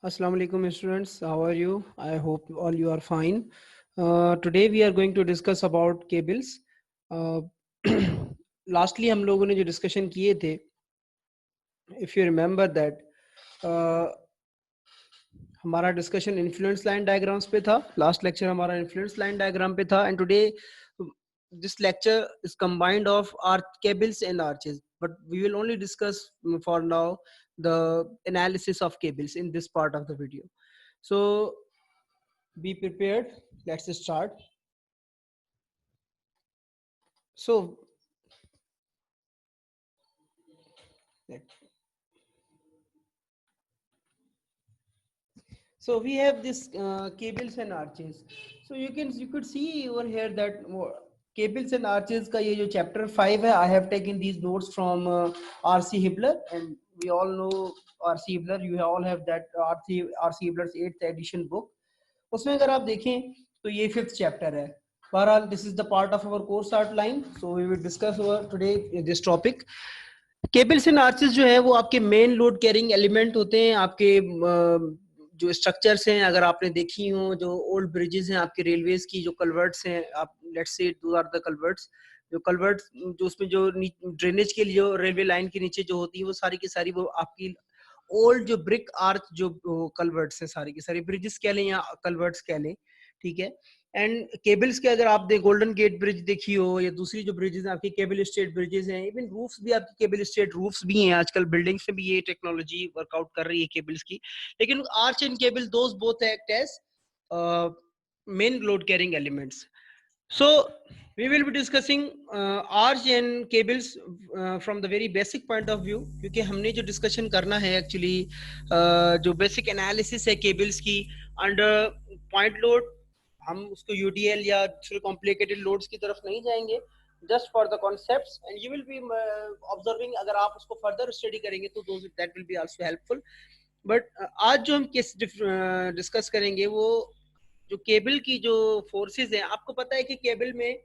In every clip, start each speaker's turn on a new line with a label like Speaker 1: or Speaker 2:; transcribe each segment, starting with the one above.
Speaker 1: Assalamu alaikum students, how are you? I hope all you are fine. Today we are going to discuss about cables. Uh, lastly हम लोगों ने जो discussion किए थे, if you remember that, हमारा discussion influence line diagrams पे था. Last lecture हमारा influence line diagram पे था, and today this lecture is combined of arch cables and arches. But we will only discuss for now the analysis of cables in this part of the video. So be prepared. Let's start. So we have this cables and arches. So you could see over here that cables and arches का ये जो chapter 5 है, I have taken these notes from R.C. Hibbeler, and we all know R.C. Hibbeler. You all have that R.C. Hibbeler's 8th edition book. उसमें अगर आप देखें तो ये 5th chapter है. बहरहाल this is the part of our course outline. So we will discuss over today this topic. Cables and arches जो है वो आपके मेन लोड कैरिंग एलिमेंट होते हैं. आपके जो स्ट्रक्चर्स हैं, अगर आपने देखी हो, जो ओल्ड ब्रिजेस हैं आपके रेलवेज की, जो कलवर्ट्स हैं, आप लेट्स से दो आर द कलवर्ट्स, जो कलवर्ट्स जो उसमें जो ड्रेनेज के लिए जो रेलवे लाइन के नीचे जो होती है वो सारी की सारी वो आपकी ओल्ड जो ब्रिक आर्च जो कलवर्ट्स हैं, सारी की सारी ब्रिजेस कह लें या कलवर्ट्स कह लें, ठीक है. एंड केबल्स के अगर आप देख गोल्डन गेट ब्रिज देखी हो या दूसरी जो ब्रिजेस हैं आपकी केबल स्टेट ब्रिजेस हैं, इवन रूफ्स भी आपकी केबल स्टेट रूफ्स भी हैं. आजकल बिल्डिंग्स में भी ये टेक्नोलॉजी वर्कआउट कर रही है केबल्स की. लेकिन arch and cable those both act as main load carrying elements. So we will be discussing arch and cables from the very basic point of view, क्योंकि हमने जो discussion करना है actually जो basic analysis है cables की under point load, हम उसको UDL या थोड़े complicated loads की तरफ नहीं जाएंगे. Just for the concepts, and you will be observing, अगर आप उसको further study करेंगे तो those that will be also helpful. But आज जो हम केस डिस्कस करेंगे वो जो केबल की जो फोर्सेस हैं. आपको पता है कि केबल में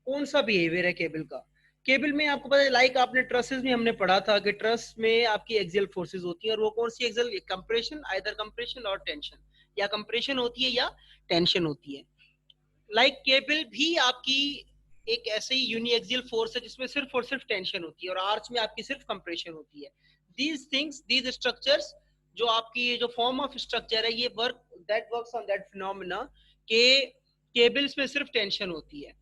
Speaker 1: कौन सा बिहेवियर है केबल का. केबल में आपको पता है, लाइक आपने ट्रसेस में हमने पढ़ा था कि ट्रस में आपकी एक्सियल फोर्सेस होती हैं, और वो कौन सी एक्सियल, कंप्रेशन, आइदर कंप्रेशन और टेंशन, या कंप्रेशन होती है या टेंशन होती है. लाइक केबल भी आपकी एक ऐसे ही यूनिएक्सियल फोर्स है जिसमें सिर्फ और सिर्फ टेंशन होती है, और आर्च में आपकी सिर्फ कंप्रेशन होती है. दीज थिंग्स, दीज स्ट्रक्चर्स, जो आपकी ये जो फॉर्म ऑफ स्ट्रक्चर है, ये वर्क्स ऑन दैट फिनोमेना के केबल्स में सिर्फ टेंशन होती है.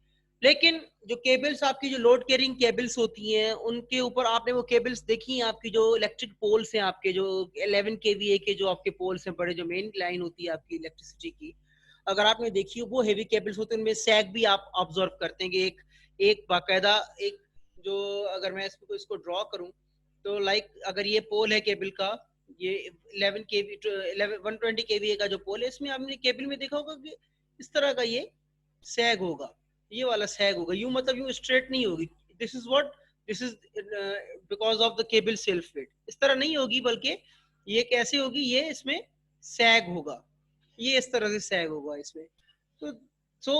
Speaker 1: लेकिन जो केबल्स आपकी जो लोड कैरिंग केबल्स होती हैं, उनके ऊपर आपने वो केबल्स देखी हैं, आपकी जो इलेक्ट्रिक पोल्स हैं, आपके जो 11 kVA के जो आपके पोल्स हैं, बड़े जो मेन लाइन होती है आपकी इलेक्ट्रिसिटी की, अगर आपने देखी हो, वो हेवी केबल्स होते हैं. उनमें सैग भी आप ऑब्जर्व करते हैं कि एक बाकायदा एक जो, अगर मैं इसको ड्रॉ करूं तो लाइक अगर ये पोल है केबल का, ये 120 kVA का जो पोल है, इसमें आपने केबल में देखा होगा कि इस तरह का ये सैग होगा, ये वाला सैग होगा. यूं मतलब यूं स्ट्रेट नहीं होगी. This is because of the cable self weight. इस तरह नहीं होगी, बल्कि ये कैसे होगी, ये इसमें सैग होगा, ये इस तरह से सैग होगा इसमें. तो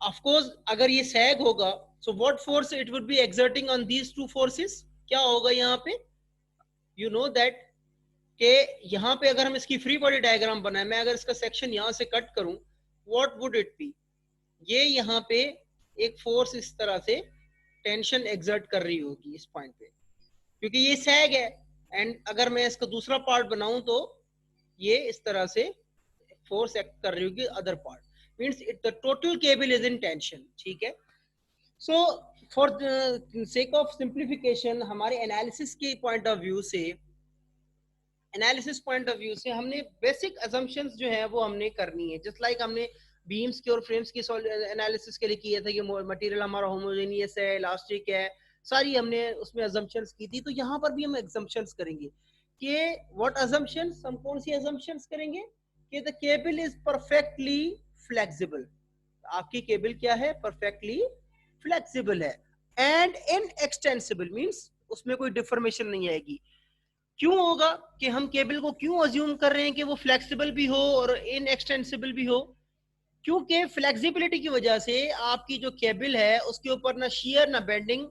Speaker 1: ऑफ कोर्स अगर ये सैग होगा, so what force it would be exerting on these two forces. क्या होगा यहाँ पे, यू नो दैट के यहाँ पे अगर हम इसकी फ्री बॉडी डायग्राम बनाए, मैं अगर इसका सेक्शन यहाँ से कट करूं, व्हाट वुड इट बी, ये यहाँ पे एक फोर्स इस तरह से टेंशन एक्सर्ट कर रही होगी इस पॉइंट पे, क्योंकि ये सैग है. एंड अगर मैं इसका दूसरा पार्ट बनाऊं तो ये इस तरह से फोर्स एक्ट कर रही होगी other part. Means the total cable is in tension. ठीक है. So for the sake of simplification, हमारे एनालिसिस के पॉइंट ऑफ व्यू से हमने बेसिक असम्पशंस जो है वो हमने करनी है. जस्ट लाइक हमने बीम्स के और फ्रेम्स की एनालिसिस के लिए किया था कि मटेरियल हमारा होमोजेनियस है, इलास्टिक है, सारी हमने उसमें असम्पशंस की थी. तो यहाँ पर भी हम असम्पशंस करेंगे कि व्हाट असम्पशंस, हम कौन सी असम्पशंस करेंगे कि the cable is perfectly flexible. आपकी केबल क्या है, परफेक्टली फ्लेक्सिबल है. एंड इनएक्सटेंसिबल मींस उसमें कोई डिफॉर्मेशन नहीं आएगी. क्यों होगा कि हम केबल को क्यों अज्यूम कर रहे हैं कि वो फ्लेक्सिबल भी हो और इनएक्सटेंसिबल भी हो, क्योंकि फ्लेक्सिबिलिटी की वजह से आपकी जो केबल है उसके ऊपर ना शियर ना बेंडिंग,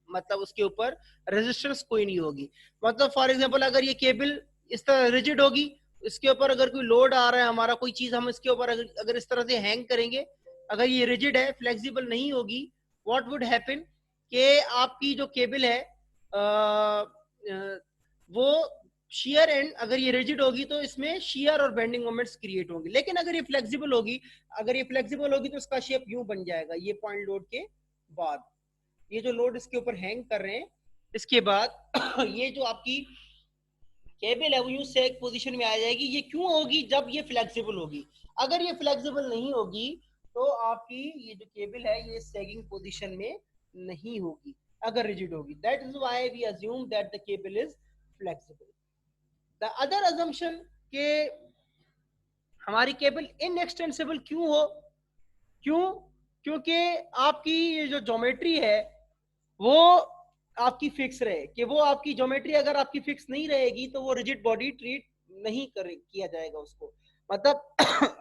Speaker 1: मतलब उसके ऊपर रेजिस्टेंस कोई नहीं होगी. मतलब फॉर एग्जांपल अगर ये केबल इस तरह रिजिड होगी इसके ऊपर अगर कोई लोड आ रहा है हमारा, कोई चीज हम इसके ऊपर अगर इस तरह से हैंग करेंगे, अगर ये रिजिड है, फ्लेक्सिबल नहीं होगी, व्हाट वुड हैपन कि आपकी जो केबल है वो शियर एंड, अगर ये रिजिड होगी तो इसमें शियर और बेंडिंग मोमेंट्स क्रिएट होंगे। लेकिन अगर ये फ्लेक्सिबल होगी, तो इसका शेप यूं बन जाएगा, ये पॉइंट लोड के बाद, ये जो लोड इसके ऊपर हैंग कर रहे हैं, इसके बाद ये जो आपकी केबल है वो यूं सेग पोजीशन में आ जाएगी। ये क्यों होगी? जब ये फ्लेक्सिबल होगी। अगर ये फ्लेक्सिबल नहीं होगी तो आपकी ये जो केबल है ये सेगिंग पोजीशन में नहीं होगी, अगर रिजिड होगी। That is why we assume that the cable is flexible. The other assumption के हमारी केबल इनएक्सटेंसिबल क्यों हो? क्योंकि आपकी ये जो ज्योमेट्री है वो आपकी फिक्स रहे, कि वो आपकी ज्योमेट्री अगर आपकी फिक्स नहीं रहेगी तो वो रिजिड बॉडी ट्रीट नहीं किया जाएगा उसको। मतलब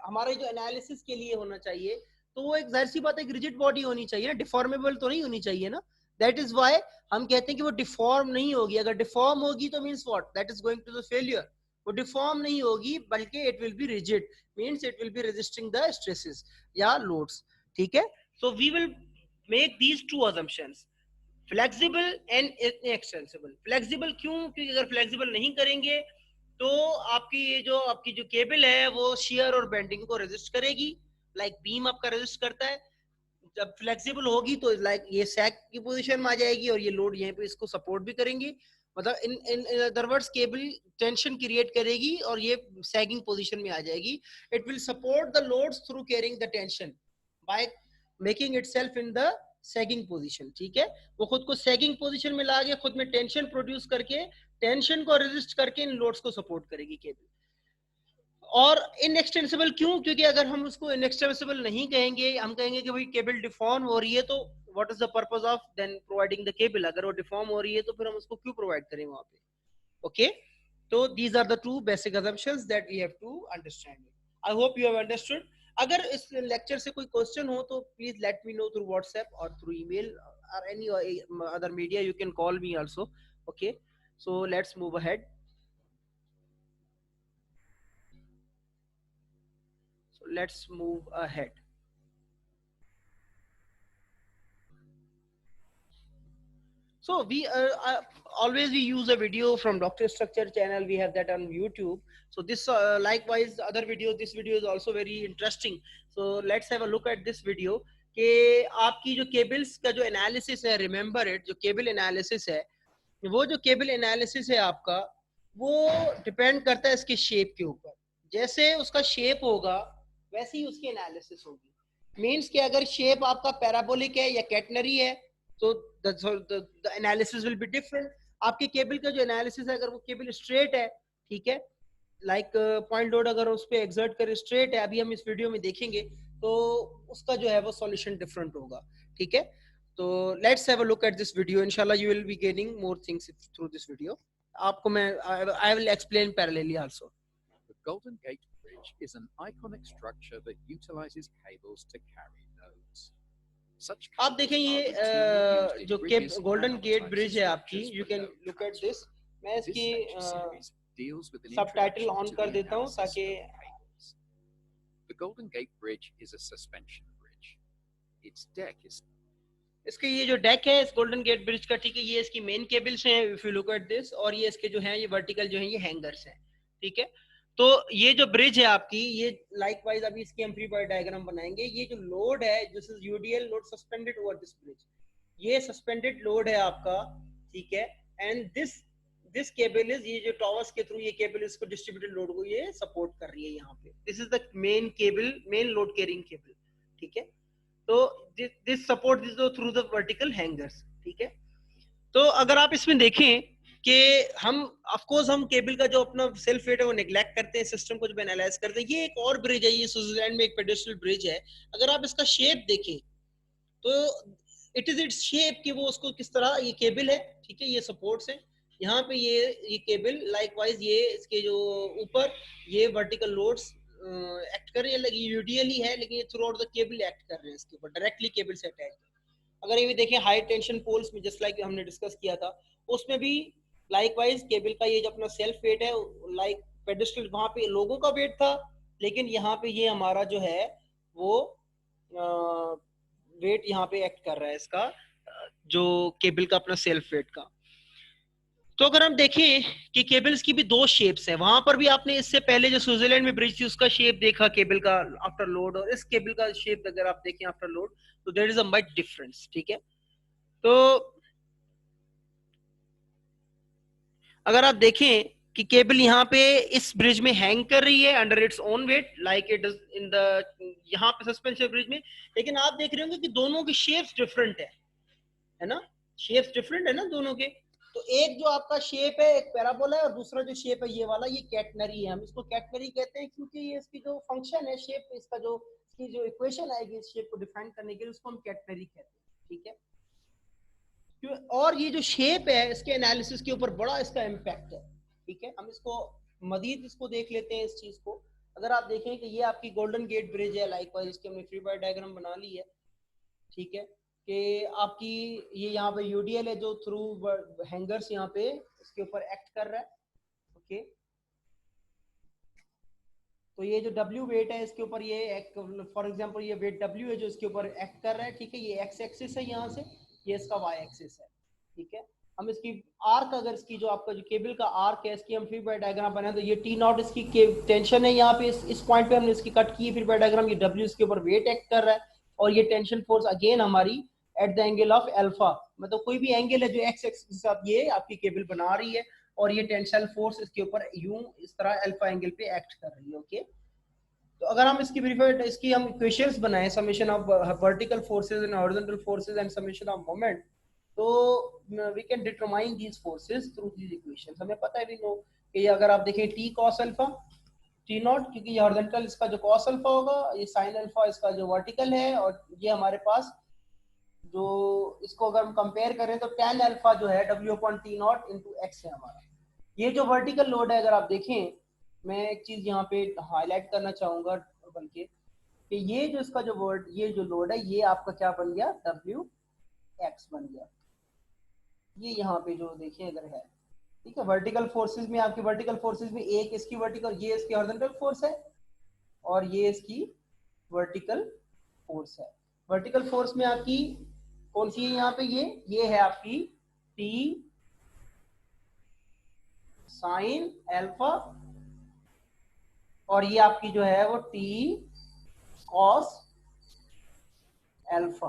Speaker 1: हमारे जो एनालिसिस के लिए होना चाहिए तो वो एक जाहिर सी बात है, एक रिजिड बॉडी होनी चाहिए ना, डिफॉर्मेबल तो नहीं होनी चाहिए ना। दैट इज व्हाई हम कहते हैं कि वो डिफॉर्म नहीं होगी। अगर डिफॉर्म होगी तो means what, that is going to the failure. वो डिफॉर्म नहीं होगी बल्कि it will be rigid, means it will be resisting the stresses या लोड्स। ठीक है, so we will make these two assumptions, flexible and inextensible. Flexible क्यों? क्योंकि अगर फ्लेक्सिबल नहीं करेंगे तो आपकी जो केबल है वो शियर और बेंडिंग को रेजिस्ट करेगी, लाइक बीम आपका रेजिस्ट करता है। जब फ्लेक्सिबल होगी तो लाइक ये सैग की पोजीशन में आ जाएगी और ये लोड यहीं पे इसको सपोर्ट भी करेंगे। मतलब in other words cable tension create करेगी और ये सैगिंग पोजीशन में आ जाएगी। It will support the loads through carrying the tension by making itself in the sagging position. ठीक है, वो खुद को सैगिंग पोजीशन में ला के खुद में टेंशन प्रोड्यूस करके, टेंशन को रेजिस्ट करके इन लोड्स को सपोर्ट करेगी केबल। और इनएक्सटेंसिबल क्यों? क्योंकि अगर हम उसको इनएक्सटेंसिबल नहीं कहेंगे, हम कहेंगे कि भाई केबल डिफॉर्म हो रही है, तो what is the purpose of then providing the cable? अगर वो डिफॉर्म हो रही है तो फिर हम उसको क्यों प्रोवाइड करें वहां पे? ओके, तो these are the two basic assumptions that we have to understand. I hope you have understood. अगर इस लेक्चर से कोई क्वेश्चन हो तो please let me know through WhatsApp और थ्रू ईमेल और any other media, you can call me also. Okay, so let's move ahead. Let's move ahead. So we always we use a video from Dr. Structure channel. We have that on YouTube. So this likewise other video, this video is also very interesting. So let's have a look at this video कि आपकी जो cables का जो analysis है, remember it, जो cable analysis है, वो जो केबल एनालिसिस है आपका, वो डिपेंड करता है इसके शेप के ऊपर। जैसे उसका शेप होगा वैसे ही उसकी एनालिसिस होगी। मींस कि अगर शेप आपका पैराबोलिक है या कैटनरी है तो the analysis will be different. आपके केबल का जो एनालिसिस है, अगर वो केबल स्ट्रेट है, ठीक है, लाइक पॉइंट लोड अगर उस पर एग्जर्ट करे स्ट्रेट है, अभी हम इस वीडियो में देखेंगे, तो उसका जो है वो सॉल्यूशन डिफरेंट होगा। ठीक है, तो let's have a look at this video. इंशाल्लाह you will be gaining more things through this video. आपको मैं I will explain parallelly also.
Speaker 2: The Golden Gate Bridge is an iconic structure that utilizes cables to carry loads. Such
Speaker 1: आप देखें ये जो golden gate bridge है आपकी, you can look at this. मैं इसकी सबटाइटल ऑन कर देता हूं ताकि
Speaker 2: The Golden Gate Bridge is a suspension bridge. Its deck is
Speaker 1: इसके ये जो डेक है इस गोल्डन गेट ब्रिज का, ठीक है, ये इसकी मेन केबल्स हैं if you look at this, और ये इसके जो हैं ये वर्टिकल जो हैं ये हैंगर्स हैं। ठीक है, तो ये जो ब्रिज है आपकी, ये लाइकवाइज अभी इसकी हम फ्री बॉडी डायग्राम बनाएंगे। ये जो लोड है, this is UDL load suspended over this bridge, ये सस्पेंडेड लोड है आपका। ठीक है, एंड दिस केबल इज, ये जो टॉवर्स के थ्रू ये केबल इसको डिस्ट्रीब्यूटेड लोड को ये सपोर्ट कर रही है यहाँ पे। This is the main cable, main load carrying cable. ठीक है, तो this support this through the vertical hangers. ठीक है, तो अगर आप इसमें देखें कि हम ऑफ कोर्स हम केबल का जो अपना सेल्फ वेट है वो नेग्लेक्ट करते हैं, सिस्टम को जब एनालाइज करते हैं। ये एक और ब्रिज है, ये स्विट्जरलैंड में एक पेडेस्ट्रियल ब्रिज है। अगर आप इसका शेप देखें तो इट इज इट्स शेप कि वो उसको किस तरह, ये केबल है, ठीक है, ये सपोर्ट्स है यहाँ पे, ये केबल लाइकवाइज ये इसके जो ऊपर ये वर्टिकल लोड्स एक्ट कर रहे हैं, लगी यूडीएल ही है लेकिन ये through out the cable act कर रहे हैं इसके ऊपर, डायरेक्टली केबल से अटैच। अगर ये भी देखें हाई टेंशन पोल्स में, जस्ट लाइक हमने डिस्कस किया था, उसमें भी लाइकवाइज केबल का ये जो अपना सेल्फ वेट है, लाइक पेडेस्टल वहां पे लोगों का वेट था, लेकिन यहाँ पे ये हमारा जो है वो वेट यहाँ पे एक्ट कर रहा है इसका, जो केबल का अपना सेल्फ वेट का। तो अगर हम देखें कि केबल्स की भी दो शेप्स है, वहां पर भी आपने इससे पहले जो स्विट्जरलैंड में ब्रिज थी उसका शेप देखा केबल का आफ्टर लोड, और इस केबल का शेप अगर आप देखें आफ्टर लोड, तो there is a much difference, ठीक है। तो अगर आप देखें कि केबल यहाँ पे इस ब्रिज में हैंग कर रही है under its own wait like it is in the यहाँ पे सस्पेंशन ब्रिज में, लेकिन आप देख रहे होंगे कि दोनों की शेप्स डिफरेंट है ना, शेप्स डिफरेंट है ना दोनों के। तो एक जो आपका शेप है एक पैराबोला है, और दूसरा जो शेप है ये वाला, ये कैटनरी है। हम इसको कैटनरी कहते हैं क्योंकि ये इसकी जो फंक्शन है शेप, इसका जो इसकी जो इक्वेशन आएगी इस शेप को डिफाइन करने के लिए, उसको हम कैटनरी कहते हैं, ठीक है। और ये जो शेप है इसके एनालिसिस के ऊपर बड़ा इसका इम्पैक्ट है, ठीक है। हम इसको मजीद इसको देख लेते हैं इस चीज को। अगर आप देखें कि ये आपकी गोल्डन गेट ब्रिज है, लाइकवाइज इसकी हमने फ्री बाय डायग्राम बना ली है, ठीक है, कि आपकी ये यहाँ पे यूडीएल है जो थ्रू हैंगर्स यहाँ पे इसके ऊपर एक्ट कर रहा है, ओके। तो ये जो डब्ल्यू वेट है इसके ऊपर, ये फॉर एग्जांपल ये वेट डब्ल्यू है जो इसके ऊपर एक्ट कर रहा है, ठीक है। ये एक्स एक्सिस है यहाँ से, ये इसका वाई एक्सिस है, ठीक है। हम इसकी आर्क, अगर इसकी जो आपका जो केबल का आर्क है इसकी हम फ्री बाय डायग्राम बनाए, तो ये टी नॉट इसकी टेंशन है यहाँ पे, इस पॉइंट पे हमने इसकी कट की है फ्री बाय डायग्राम। ये डब्ल्यू इसके ऊपर वेट एक्ट कर रहा है, और ये टेंशन फोर्स अगेन हमारी at the angle of alpha, मतलब कोई भी एंगल है जो एक्स एक्सिस के साथ ये आपकी केबल बना रही है, और ये टेंशन फोर्स इसके ऊपर यूं इस तरह अल्फा एंगल पे एक्ट कर रही है, ओके। तो अगर हम इसकी इसकी हम इक्वेशंस बनाएं, summation of vertical forces and horizontal forces and summation of moment, तो we can determine these forces through these equations. हमें पता है भी नो कि अगर आप देखें T cos alpha T naught, क्योंकि ये हॉरिजॉन्टल इसका जो कॉस अल्फा होगा, ये साइन अल्फा इसका जो वर्टिकल है, और ये हमारे पास जो इसको अगर हम कंपेयर करें तो tan अल्फा जो है w upon T not into x है हमारा। ये जो वर्टिकल लोड है अगर आप देखें, मैं एक चीज यहाँ पे हाईलाइट करना चाहूंगा बल्कि कि ये जो इसका जो वर्ड ये जो लोड है ये आपका क्या बन गया, डब्ल्यू एक्स बन गया। ये यहाँ पे जो देखें अगर है, ठीक है। वर्टिकल फोर्सेस में आपकी वर्टिकल फोर्सेस में एक इसकी वर्टिकल, ये इसकी हॉरिजॉन्टल फोर्स है, और ये इसकी वर्टिकल फोर्स है। वर्टिकल फोर्स में आपकी कौन सी है यहाँ पे, ये है आपकी टी साइन अल्फा, और ये आपकी जो है वो टी कॉस अल्फा,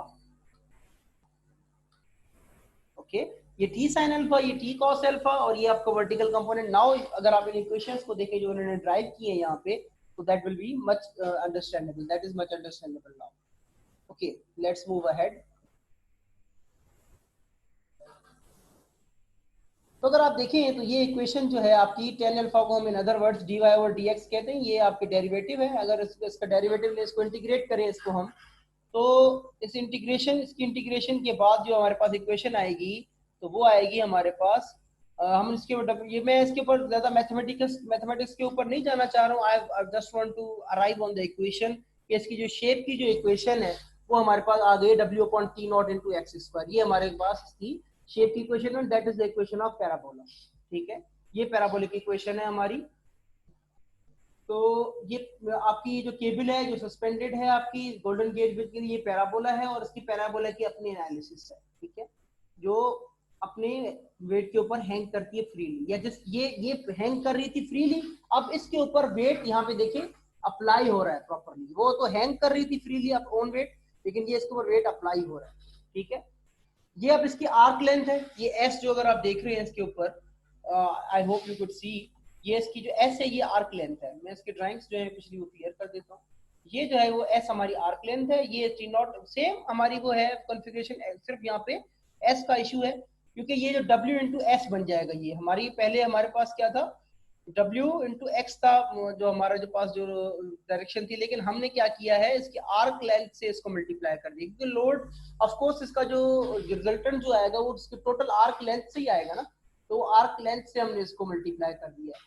Speaker 1: ओके। ये टी साइन अल्फा, ये टी कॉस अल्फा, और ये आपका वर्टिकल कंपोनेंट। नाउ अगर आप इन इक्वेशंस को देखें जो उन्होंने ड्राइव किए हैं यहाँ पे, तो that will be much understandable, that is much understandable now, okay. Let's move ahead. तो अगर आप देखें तो ये इक्वेशन जो है आपकी tan अल्फा को हम in other words dy over dx कहते हैं, ये आपके डेरिवेटिव है। अगर इसका डेरिवेटिव ले, इसको इंटीग्रेट करें इसको हम, तो इस इंटीग्रेशन इसकी इंटीग्रेशन के बाद जो हमारे पास इक्वेशन आएगी, तो वो आएगी हमारे पास हम इसके ऊपर, ये मैं इसके ऊपर ज्यादा मैथमेटिक्स के ऊपर नहीं जाना चाह रहा हूँ। I just want to arrive on the equation कि इसकी जो शेप की जो इक्वेशन है वो हमारे पास आ गई w upon T not into x square. ये हमारे पास इसकी शेप की इक्वेशन है, that is the equation of parabola, ठीक है। ये पैराबोलिक इक्वेशन है हमारी। तो ये आपकी जो केबल है जो सस्पेंडेड है आपकी गोल्डन गेट ब्रिज के लिए, ये पैराबोला है, और इसकी पैराबोला की अपनी एनालिसिस है, ठीक है, जो अपने वेट के ऊपर हैंग करती है फ्रीली, या जिस ये हैंग कर रही थी फ्रीली, अब इसके ऊपर वेट यहाँ पे देखिए अप्लाई हो रहा है प्रॉपरली। वो तो हैंग कर रही थी फ्रीली अप ओन वेट, लेकिन ये इसके ऊपर वेट अप्लाई हो रहा है, ठीक है। ये अब इसकी आर्क लेंथ है, ये एस जो अगर आप देख रहे हैं इसके ऊपर, आई होप यू कुड सी, ये इसकी जो एस है ये आर्क लेंथ है। मैं इसकी ड्राइंग्स जो है पिछली वो क्लियर कर देता हूँ। ये जो है वो एस हमारी आर्क लेंथ है, ये टी नॉट सेम हमारी वो है कॉन्फ़िगरेशन, सिर्फ यहाँ पे एस का इशू है, क्योंकि ये जो डब्ल्यू इंटू एस बन जाएगा, ये हमारी पहले हमारे पास क्या था, W इंटू एक्स था जो हमारा जो पास जो डायरेक्शन थी, लेकिन हमने क्या किया है इसकी आर्क लेंथ से इसको मल्टीप्लाई कर दिया, क्योंकि लोड ऑफ कोर्स इसका जो रिजल्टेंट जो आएगा वो इसके टोटल आर्क लेंथ से ही आएगा ना, तो आर्क लेंथ से हमने इसको मल्टीप्लाई कर दिया,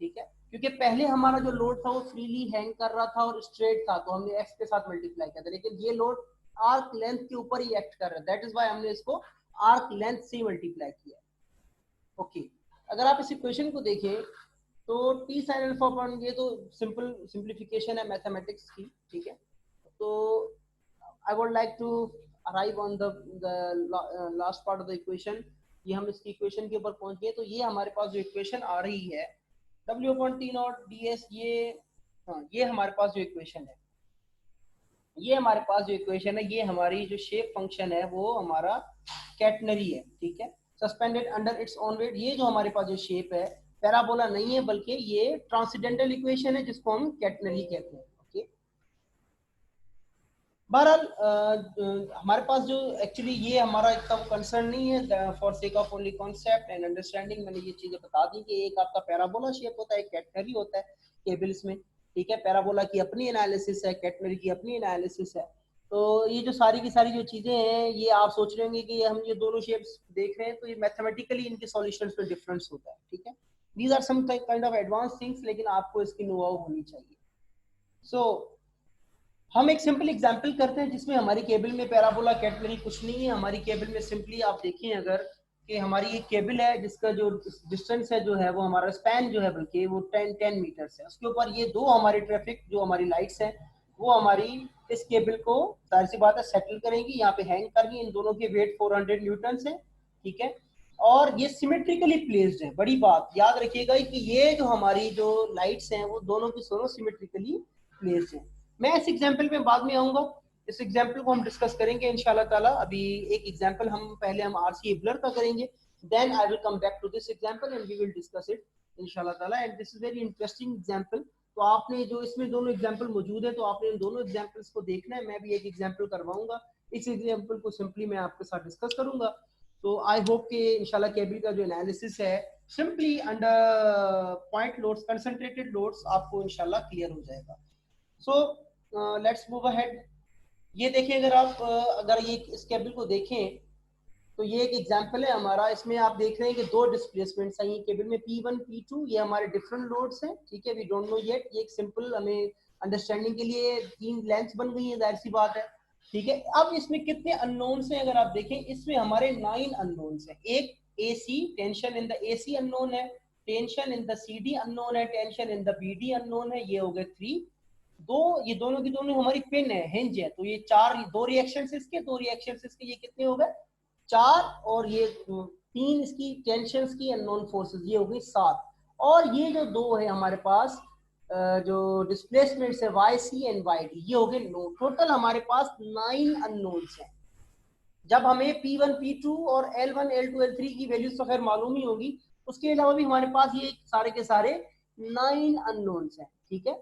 Speaker 1: ठीक है। क्योंकि पहले हमारा जो लोड था वो फ्रीली हैंग कर रहा था और स्ट्रेट था, तो हमने एक्स के साथ मल्टीप्लाई किया था, लेकिन ये लोड आर्क लेंथ के ऊपर ही एक्ट कर रहा है, दैट इज व्हाई हमने इसको आर्क लेंथ से मल्टीप्लाई किया, ओके। अगर आप इस इक्वेशन को देखें तो टी साइन अल्फा अपॉन ये तो सिंपल सिंप्लीफिकेशन है मैथमेटिक्स की, ठीक है। तो I would like to arrive on the last part of the equation. ये हम इसकी इक्वेशन के ऊपर पहुंच गए। तो ये हमारे पास जो इक्वेशन आ रही है W upon T not D S, ये हाँ ये हमारे पास जो इक्वेशन है, ये हमारे पास जो इक्वेशन है, ये हमारी जो शेप फंक्शन है वो हमारा कैटनरी है, ठीक है, suspended under its own wait. ये जो हमारे पास जो शेप है पैराबोला नहीं है, बल्कि ये ट्रांसेंडेंटल इक्वेशन है जिसको हम कैटनरी कहते हैं। ओके, बहरहाल हमारे पास जो एक्चुअली ये हमारा इतना कंसर्न नहीं है, for sake of only concept and understanding मैंने ये चीजें बता दी कि एक आपका पैराबोला शेप होता है, एक कैटनरी होता है केबल्स में, ठीक है। पैराबोला की अपनी एनालिसिस है, कैटनरी की अपनी एनालिसिस है। तो ये जो सारी की सारी जो चीजें हैं, ये आप सोच रहे होंगे कि हम ये दोनों शेप्स देख रहे हैं तो ये मैथमेटिकली इनके सॉल्यूशंस में डिफरेंस होता है, ठीक है। These are some kind of advance things, लेकिन आपको इसकी नो हाउ होनी चाहिए। सो हम एक सिंपल एग्जांपल करते हैं जिसमें हमारी केबल में पैराबोला कैटनरी कुछ नहीं है। हमारी केबल में सिंपली आप देखें अगर कि हमारी एक केबल है जिसका जो डिस्टेंस है जो है वो हमारा स्पैन जो है बल्कि वो 10 मीटर्स है। उसके ऊपर ये दो हमारी ट्रैफिक जो हमारी लाइट्स हैं वो हमारी इस केबल को जाहिर सी बात है सेटल करेंगी, यहाँ पे हैंग करेंगी। इन दोनों के वेट 400 न्यूटन है, ठीक है। और ये सिमेट्रिकली प्लेस्ड है। बड़ी बात याद रखिएगा कि ये जो हमारी जो लाइट्स हैं वो दोनों की दोनों सिमेट्रिकली प्लेस्ड है। मैं इस एग्जाम्पल में बाद में आऊंगा, इस एग्जाम्पल को हम डिस्कस करेंगे इंशाल्लाह ताला। अभी एक एग्जाम्पल हम पहले हम आरसी हिबलर का करेंगे, then I will come back to this example and we will discuss it इंशाल्लाह ताला। And this is very interesting example. तो आपने जो इसमें दोनों एग्जाम्पल मौजूद है तो आपने इन दोनों एग्जाम्पल्स को देखना है। मैं भी एक एग्जाम्पल करवाऊंगा, इस एग्जाम्पल को सिंपली मैं आपके साथ डिस्कस करूंगा। तो आई होप कि इंशाल्लाह केबल का जो एनालिसिस है simply under point loads, concentrated loads आपको इंशाल्लाह क्लियर हो जाएगा। सो लेट्स मूव अहेड। ये देखिए अगर आप अगर ये इस केबल को देखें तो ये एक एग्जांपल है हमारा। इसमें आप देख रहे हैं कि दो डिस्प्लेसमेंट्स हैं ये केबल में, P1 P2। ये हमारे डिफरेंट लोड्स हैं, ठीक है, वी डोंट नो येट। ये एक सिंपल हमें अंडरस्टैंडिंग के लिए तीन लेंथ्स बन गई है, जाहिर सी बात है, ठीक है। अब इसमें कितने अननोन्स हैं अगर आप देखें, इसमें हमारे 9 अननोन्स हैं। एक AC tension in the AC unknown है, tension in the CD unknown है, tension in the BD unknown है, ये हो गए 3। दो ये दोनों की दोनों हमारी पिन है, हिंज है। तो ये चार, दो रिएक्शंस इसके, दो रिएक्शंस इसके, ये कितने हो गए 4। और ये 3 इसकी टेंशंस की अननोन फोर्सेस, ये हो गई 7। और ये जो दो है हमारे पास जो डिस्प्लेसमेंट्स है YC एंड YD, ये हो गए 9। टोटल हमारे पास 9 अननोन्स हैं। जब हमें P1 P2 और L1 L2 L3 की वैल्यूज तो खैर मालूम ही होगी, उसके अलावा भी हमारे पास ये सारे के सारे 9 अननोन्स हैं, ठीक है।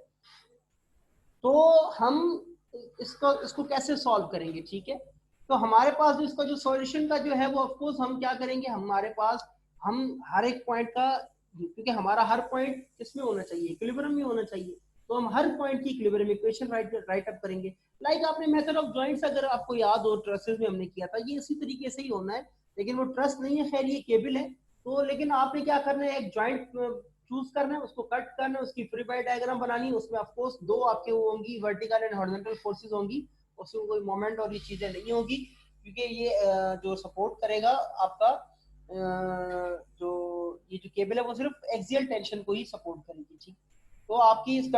Speaker 1: तो हम इसको कैसे सॉल्व करेंगे, ठीक है। तो हमारे पास जो इसका जो सॉल्यूशन का जो है वो ऑफ कोर्स हम क्या करेंगे, हमारे पास हम हर एक पॉइंट का, क्योंकि हमारा हर पॉइंट किसमें होना चाहिए, इक्विलिब्रियम में होना चाहिए, तो हम हर पॉइंट की इक्विलिब्रियम इक्वेशन राइट अप करेंगे। लाइक आपने मेथड ऑफ जॉइंट्स अगर आपको याद हो, ट्रसेस में हमने किया था, ये इसी तरीके से ही होना है। लेकिन वो ट्रस नहीं है, खैर ये केबल है। तो लेकिन आपने क्या करना है, एक जॉइंट चूज करना है, उसको कट करना है, उसकी फ्री बाई डायग्राम बनानी है। उसमें ऑफ कोर्स दो आपके वो होंगी, वर्टिकल एंड हॉरिजॉन्टल फोर्सेस होंगी, उसमें कोई मोमेंट और ये चीजें नहीं होगी, क्योंकि ये जो सपोर्ट करेगा आपका जो ये जो केबल है वो सिर्फ एक्सियल टेंशन को ही सपोर्ट करेगी, ठीक। तो आपकी इस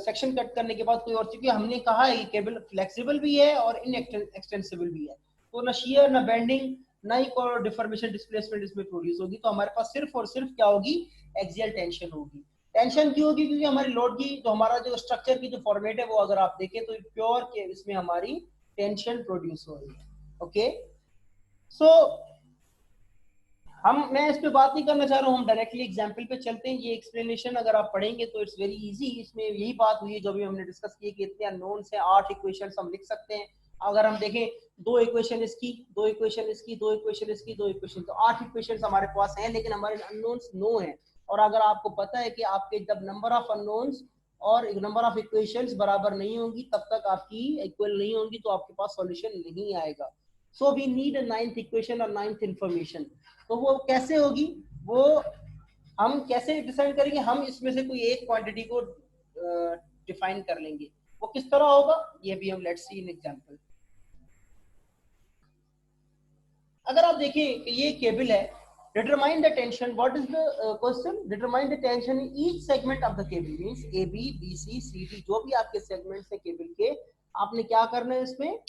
Speaker 1: सेक्शन कट करने के बाद कोई और, चूंकि हमने कहा है ये केबल फ्लेक्सिबल भी है और इन एक्सटेंसिबल भी है, तो ना शियर ना बेंडिंग ना ही कोई डिफॉर्मेशन डिस्प्लेसमेंट इसमें प्रोड्यूस होगी। तो हमारे पास सिर्फ और सिर्फ क्या होगी, एक्सियल टेंशन होगी। टेंशन क्यों होगी, क्योंकि हमारी लोड की जो हमारा जो स्ट्रक्चर की जो फॉर्मेट है वो अगर आप देखें तो प्योर के इसमें हमारी टेंशन प्रोड्यूस हो रही है। ओके, सो मैं इस पे बात नहीं करना चाह रहा हूँ, हम डायरेक्टली एग्जांपल पे चलते हैं। ये एक्सप्लेनेशन अगर आप पढ़ेंगे तो इट्स वेरी इजी। इसमें यही बात हुई है जो भी हमने डिस्कस की कि इतने अननोन्स हैं, 8 इक्वेशंस हम लिख सकते हैं। अगर हम देखें, 2 इक्वेशन इसकी, 2 इक्वेशन इसकी, 2 इक्वेशन इसकी, 2 इक्वेशन, तो 8 इक्वेशंस हमारे पास हैं, लेकिन हमारे अननोन्स 9 हैं। और अगर आपको पता है कि आपके जब नंबर ऑफ अननोन्स और नंबर ऑफ इक्वेशंस बराबर नहीं होंगी तब तक आपकी इक्वल नहीं होंगी, तो आपके पास सॉल्यूशन नहीं आएगा। So we need a 9th equation और 9th इंफॉर्मेशन। तो वो कैसे होगी, वो हम कैसे डिसाइड करेंगे, हम इसमें से कोई एक क्वांटिटी को डिफाइन कर लेंगे। वो किस तरह होगा, ये भी हम लेट्स सी इन एग्जांपल। अगर आप देखें कि ये केबल है, determine the tension. What is the question? Determine the tension in each segment of the cable. Means A, B, B, C, C, D, जो भी आपके segments है केबल के, आपने क्या करना है इसमें,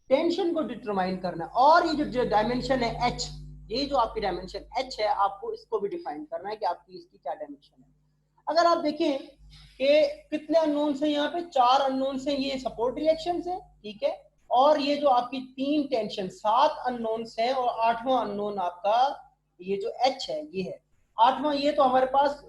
Speaker 1: टेंशन को डिटरमाइन करना है। और ये जो डायमेंशन है H, ये जो आपकी डायमेंशन H है, आपको इसको भी डिफाइन करना है कि आपकी इसकी क्या डायमेंशन है। अगर आप देखें कि कितने अननोन्स हैं यहाँ पे, 4 अननोन्स हैं, ये सपोर्ट रिएक्शंस है, ठीक है। और ये जो आपकी 3 टेंशन, 7 अननोन्स हैं, और 8वां अननोन आपका ये जो H है, ये है 8वां। ये तो हमारे पास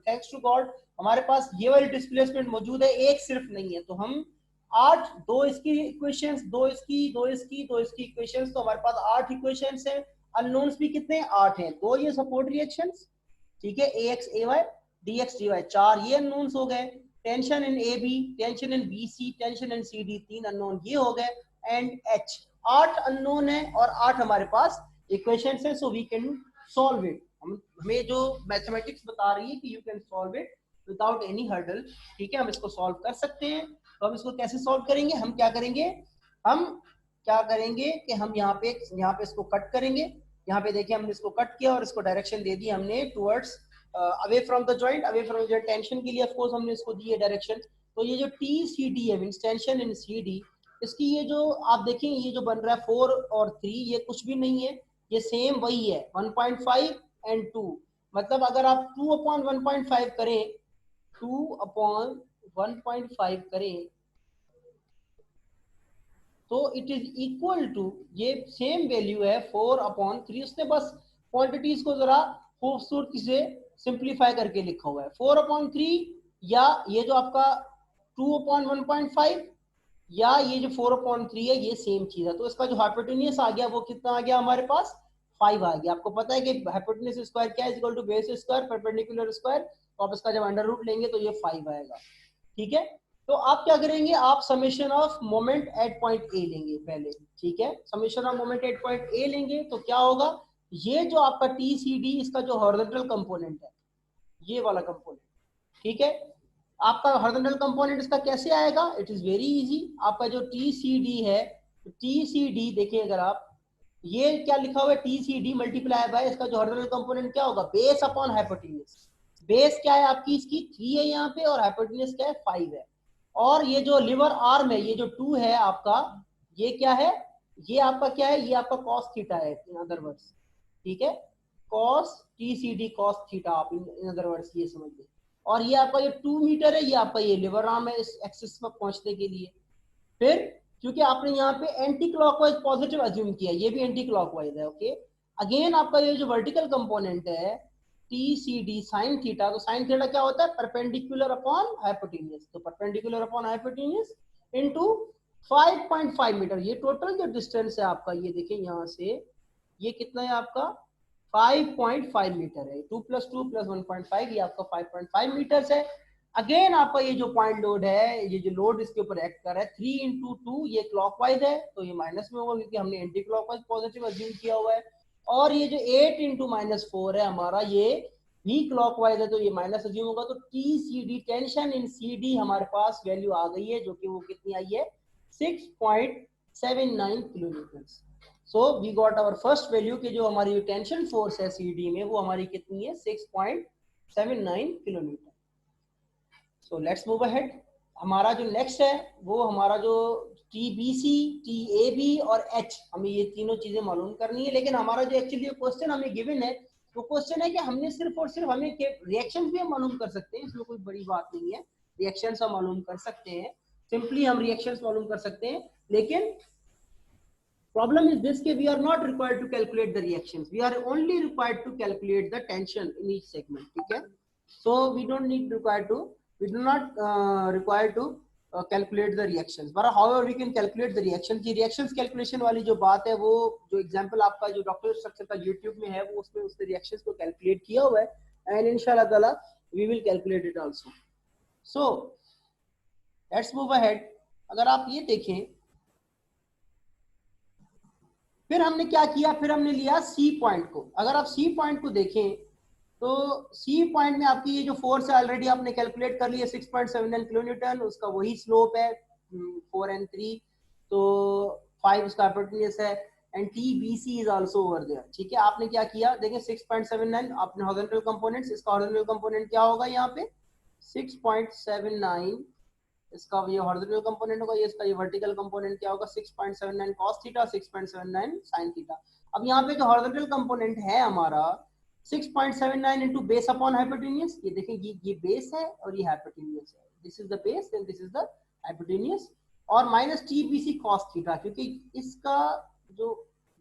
Speaker 1: थैंक्स टू गॉड हमारे पास ये वाली डिस्प्लेसमेंट मौजूद है, एक सिर्फ नहीं है, तो हम 8, 2 इसकी इक्वेशंस, 2 इसकी, 2 इसकी, 2 इसकी इक्वेशंस, तो हमारे पास 8 इक्वेशंस हैं। अननोन्स भी कितने हैं, 8 हैं। 2 ये सपोर्ट रिएक्शंस, ठीक है, AX AY DX DY, 4 ये अननोन्स हो गए। Tension in AB, tension in BC, tension in CD, 3 unknown ये हो गए। एंड H, 8 अननोन है और 8 हमारे पास इक्वेशंस है। So we can solve it. हमें जो मैथमेटिक्स बता रही है कि you can solve it without any hurdle, ठीक है, हम इसको सॉल्व कर सकते हैं। तो हम इसको कैसे सॉल्व करेंगे, हम क्या करेंगे, हम क्या करेंगे कि हम यहाँ पे इसको कट करेंगे। यहाँ पे देखिए हमने इसको कट किया और इसको डायरेक्शन दे दी हमने towards away from the joint, away from the tension के लिए ऑफ कोर्स हमने इसको दी है डायरेक्शन। तो ये जो TCD है मींस टेंशन इन CD, इसकी ये जो आप देखें ये जो बन रहा है 4 और 3, ये कुछ भी नहीं है, ये सेम वही है 1.5 एंड 2। मतलब अगर आप 2/1.5 करें, 2/1.5 करें, तो इट इज इक्वल टू, ये सेम वैल्यू है 4/3। उसने बस क्वांटिटीज को जरा खूबसूरती से सिंप्लीफाई करके लिखा हुआ है 4/3, या ये जो आपका 2/1.5, या ये जो 4/3 है, ये सेम चीज है। तो इसका जो हाइपोटेन्यूस आ गया वो कितना आ गया हमारे पास, 5 आ गया। आपको पता है कि हाइपोटेन्यूस स्क्वायर क्या है, equal to base square perpendicular square. तो आप इसका जब अंडर रूट लेंगे तो ये 5 आएगा, ठीक है। तो आप क्या करेंगे, आप summation of moment at point ए लेंगे पहले, ठीक है। Summation of moment at point ए लेंगे तो क्या होगा, ये जो आपका TCD, इसका जो हॉरिजॉन्टल कंपोनेंट है, ये वाला कंपोनेंट, ठीक है, आपका हॉरिजॉन्टल कंपोनेंट इसका कैसे आएगा, इट इज वेरी इजी। आपका जो TCD है, तो TCD देखिए, अगर आप ये क्या लिखा हुआ है, TCD मल्टीप्लाई बाय इसका जो हॉरिजॉन्टल कंपोनेंट क्या होगा, बेस अपॉन हाइपोटेन्यूस। बेस क्या है आपकी, इसकी 3 है यहाँ पे, और हाइपोटेन्यूस क्या है, 5 है। और ये जो लिवर आर्म है, ये जो 2 है आपका, ये क्या है, ये आपका क्या है, ये आपका cos थीटा है इन अदर वर्ड्स, ठीक है, cos TCD cos थीटा, आप इन अदर वर्ड्स ये समझ लीजिए। और ये आपका ये 2 मीटर है, ये आपका ये लिवर आर्म है इस एक्सिस पर पहुंचने के लिए। फिर क्योंकि आपने यहाँ पे एंटी क्लॉकवाइज पॉजिटिव अज्यूम किया, ये भी एंटी क्लॉकवाइज है, ओके। अगेन आपका ये जो वर्टिकल कंपोनेंट है TCD sin थीटा, तो sin थीटा क्या होता है, परपेंडिकुलर अपॉन हाइपोटेन्यूस। तो perpendicular upon hypotenuse into 5.5 metre, ये टोटल जो डिस्टेंस है आपका, ये देखिए यहाँ से ये कितना है आपका 5.5 मीटर है। 2 + 2 + 1.5, ये आपका 5.5 मीटर है। अगेन आपका ये जो पॉइंट लोड है, ये जो लोड इसके ऊपर एक्ट कर रहा है 3 × 2, ये क्लॉकवाइज है, तो ये माइनस में होगा क्योंकि हमने एंटी क्लॉकवाइज पॉजिटिव अज्यूम किया हुआ है। और ये जो 8 × -4 है हमारा, ये भी क्लॉकवाइज है, तो ये माइनस अज्यूम होगा। तो TCD टेंशन इन CD हमारे पास वैल्यू आ गई है, जो कि वो कितनी आई है, 6.79 kilometre. So we got our first value कि जो हमारी टेंशन फोर्स है CD में, वो हमारी कितनी है, 6.79 kilometre. So let's move ahead. हमारा जो नेक्स्ट है वो हमारा जो TBC, TAB और H, हमें ये तीनों चीजें मालूम करनी है। लेकिन हमारा जो एक्चुअली क्वेश्चन हमें गिवन है, वो क्वेश्चन है कि हमने सिर्फ और सिर्फ हमें रिएक्शंस भी हम मालूम कर सकते हैं, इसमें कोई बड़ी बात नहीं है, रिएक्शंस हम मालूम कर सकते हैं, सिंपली हम रिएक्शंस मालूम कर सकते हैं। लेकिन problem is this कि we are not required to calculate the reactions, we are only required to calculate the tension in each segment, ठीक है। So we do not require to calculate the reactions, but however we can calculate the reactions। की reactions calculation वाली जो बात है, वो जो example आपका जो डॉक्टर स्ट्रक्चर का YouTube में है, वो उसमें उसने reactions को calculate किया हुआ है, and इंशाल्लाह ताला we will calculate it also। So let's move ahead। अगर आप ये देखें, फिर हमने क्या किया, फिर हमने लिया C पॉइंट को। अगर आप C पॉइंट को देखें तो C पॉइंट में आपकी ये जो फोर्स है ऑलरेडी आपने कैलकुलेट कर लिया 6.79 किलोन्यूटन, उसका वही स्लोप है 4 and 3, तो 5 उसका हाइपोटेन्यूस है। and TBC is also over there. ठीक है, आपने क्या किया, देखिए 6.79 आपने हॉरिजॉन्टल कंपोनेंट्स, इसका हॉरिजॉन्टल कंपोनेंट क्या होगा यहाँ पे 6.79, इसका ये हॉरिजॉन्टल कंपोनेंट होगा, ये इसका ये वर्टिकल कंपोनेंट क्या होगा 6.79 cos थीटा, 6.79 sin थीटा। अब यहाँ पे जो हॉरिजॉन्टल कंपोनेंट है हमारा 6.79 into बेस अपॉन हाइपोटेन्यूज, ये देखिए ये बेस है और ये हाइपोटेन्यूज है, this is the base and this is the hypotenuse, और माइनस TBC cos थीटा, क्योंकि इसका जो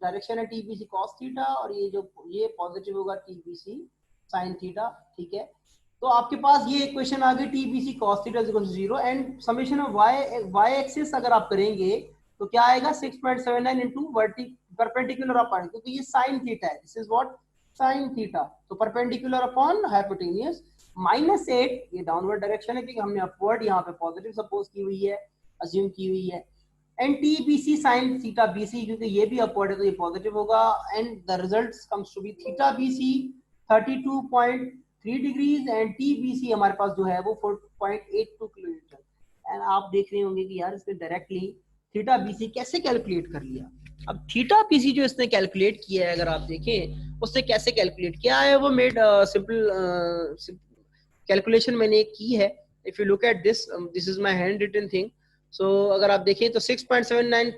Speaker 1: डायरेक्शन है TBC cos थीटा और ये पॉजिटिव होगा TBC sin थीटा। ठीक है, तो आपके पास ये इक्वेशन आ गई TBC cos theta equal to 0 and summation of y axis अगर आप करेंगे तो क्या आएगा 6.79 इनटू परपेंडिकुलर अपॉन, क्योंकि ये sin थीटा है, this is what sin theta, तो परपेंडिकुलर अपॉन हाइपोटेन्यूज -8, ये डाउनवर्ड डायरेक्शन है क्योंकि हमने अपवर्ड यहाँ पे पॉजिटिव सपोज की हुई है, अज्यूम की हुई है, and TBC sin theta BC, क्योंकि ये भी अपवर्ड है तो ये पॉजिटिव होगा, and the result comes to be theta BC 32.3 degrees and TBC हमारे पास जो है वो 4.82 किलोमीटर। एंड आप देख रहे होंगे कि यार इसने डायरेक्टली थीटा BC कैसे कैलकुलेट कर लिया। अब थीटा BC जो इसने कैलकुलेट किया है, अगर आप देखें उसने कैसे कैलकुलेट किया है, वो मेड सिंपल कैलकुलेशन मैंने की है। If you look at this is my handwritten thing, so अगर आप देखें तो 6.79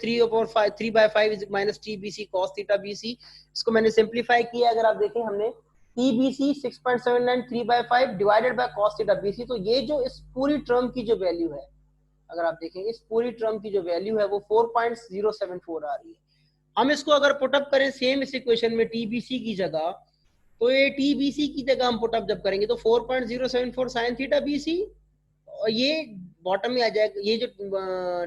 Speaker 1: 3/5 is minus TBC cos theta BC, इसको मैंने सिंप्लीफाई किया। अगर आप देखें हमने TBC 6.79 3/5 divided by cos theta BC, तो ये जो इस पूरी टर्म की जो वैल्यू है, अगर आप देखें इस पूरी टर्म की जो वैल्यू है वो 4.074 आ रही है। हम इसको अगर पुटअप करें सेम इस इक्वेशन में TBC की जगह, तो ये TBC की जगह हम पुटअप जब करेंगे तो 4.074 sin थीटा BC, और ये बॉटम में आ जाएगा, ये जो